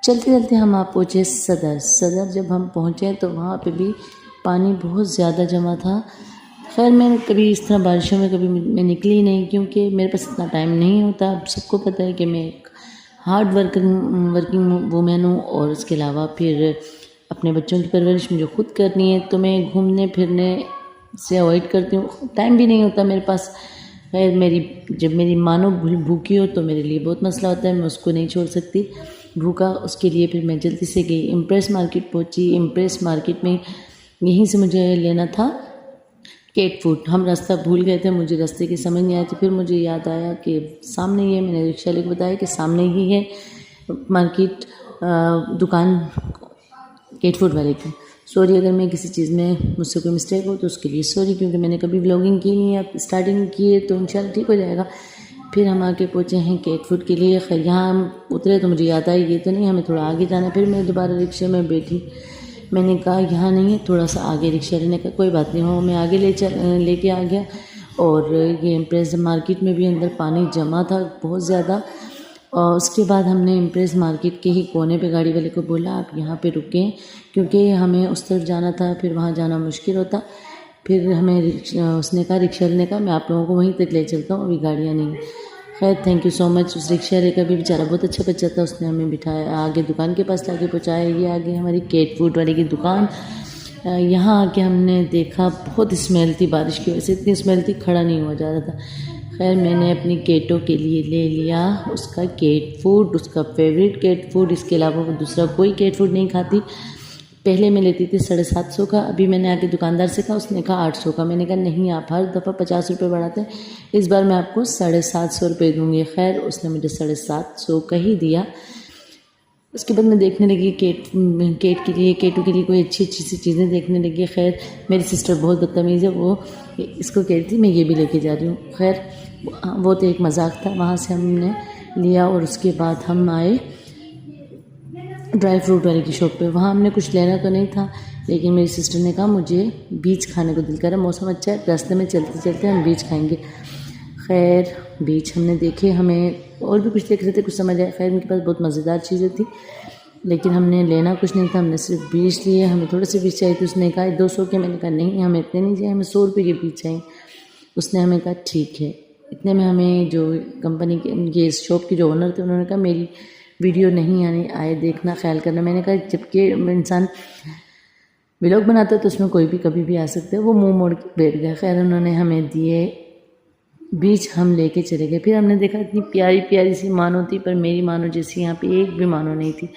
चलते चलते हम आप पहुँचे सदर। जब हम पहुँचे तो वहाँ पे भी पानी बहुत ज़्यादा जमा था। खैर मैं कभी इस तरह बारिशों में कभी मैं निकली ही नहीं, क्योंकि मेरे पास इतना टाइम नहीं होता। अब सबको पता है कि मैं एक हार्ड वर्किंग वूमेन हूँ, और उसके अलावा फिर अपने बच्चों की परवरिश मुझे खुद करनी है, तो मैं घूमने फिरने से अवॉइड करती हूँ। टाइम भी नहीं होता मेरे पास। खैर जब मेरी मानो भूखी हो तो मेरे लिए बहुत मसला होता है, मैं उसको नहीं छोड़ सकती भूखा। उसके लिए फिर मैं जल्दी से गई, इम्प्रेस मार्केट पहुंची। इम्प्रेस मार्केट में यहीं से मुझे लेना था केट फूड। हम रास्ता भूल गए थे, मुझे रास्ते की समझ नहीं आई थी। फिर मुझे याद आया कि सामने ही है, मैंने रिक्शा लेकर बताया कि सामने ही है मार्केट, दुकान केट फूड वाले की। सॉरी अगर मैं किसी चीज़ में मुझसे कोई मिस्टेक हो तो उसके लिए सॉरी, क्योंकि मैंने कभी व्लॉगिंग की नहीं है, अब स्टार्टिंग की है, तो इंशाल्लाह ठीक हो जाएगा। फिर हम आके पहुँचे हैं केट फूड के लिए। खैर यहाँ हम उतरे तो मुझे याद आई ये तो नहीं, हमें थोड़ा आगे जाना है। फिर मैं दोबारा रिक्शे में बैठी, मैंने कहा यहाँ नहीं है, थोड़ा सा आगे रिक्शा लेने का। कोई बात नहीं हो, मैं आगे लेके आ गया। और ये इम्प्रेस मार्केट में भी अंदर पानी जमा था बहुत ज़्यादा। और उसके बाद हमने इम्प्रेस मार्केट के ही कोने पे गाड़ी वाले को बोला आप यहाँ पे रुकें, क्योंकि हमें उस तरफ जाना था, फिर वहाँ जाना मुश्किल होता। फिर हमें उसने कहा रिक्शा लेने का, मैं आप लोगों को वहीं तक ले चलता हूँ, अभी गाड़ियाँ नहीं। खैर थैंक यू सो मच। उस रिक्शा वाले का भी बेचारा बहुत अच्छा बच्चा था, उसने हमें बिठाया, आगे दुकान के पास लाके पहुँचाया। ये आगे हमारी केट फूड वाले की दुकान। यहाँ आके हमने देखा बहुत स्मेल थी, बारिश की वजह से इतनी स्मेल थी, खड़ा नहीं हुआ जा रहा था। खैर मैंने अपनी केटों के लिए ले लिया उसका केट फूड, उसका फेवरेट केट फूड। इसके अलावा वो दूसरा कोई केट फूड नहीं खाती। पहले मैं लेती थी 750 का, अभी मैंने आके दुकानदार से कहा, उसने कहा 800 का। मैंने कहा नहीं, आप हर दफ़ा 50 रुपये बढ़ाते हैं, इस बार मैं आपको 750 रुपये दूँगी। खैर उसने मुझे 750 का ही दिया। उसके बाद मैं देखने लगी केटों के लिए कोई अच्छी सी चीज़ें देखने लगी। खैर मेरी सिस्टर बहुत बदतमीज़ है, वो इसको कह रही थी मैं ये भी लेके जा रही हूँ। खैर वो तो एक मजाक था। वहाँ से हमने लिया और उसके बाद हम आए ड्राई फ्रूट वाले की शॉप पे। वहाँ हमने कुछ लेना तो नहीं था, लेकिन मेरी सिस्टर ने कहा मुझे बीज खाने को दिल कर रहा है, मौसम अच्छा है, रास्ते में चलते चलते हम बीज खाएंगे। खैर बीज हमने देखे, हमें और भी कुछ देख रहे थे, कुछ समझ आया। खैर उनके पास बहुत मज़ेदार चीज़ें थी, लेकिन हमने लेना कुछ नहीं था, हमने सिर्फ बीज लिए। हमें थोड़े से बीज चाहिए थे, उसने कहा 200 के। मैंने कहा नहीं हमें इतने नहीं चाहिए, हमें 100 रुपये के बीज चाहिए। उसने हमें कहा ठीक है। इतने में हमें जो कंपनी के ये शॉप की जो ओनर थे उन्होंने कहा मेरी वीडियो नहीं आए देखना, ख्याल करना। मैंने कहा जबकि इंसान व्लॉग बनाता है तो उसमें कोई भी कभी भी आ सकता है। वो मुंह मोड़ के बैठ गया। खैर उन्होंने हमें दिए बीज, हम लेके चले गए। फिर हमने देखा इतनी प्यारी प्यारी सी मानो थी, पर मेरी मानो जैसी यहाँ पे एक भी मानो नहीं थी।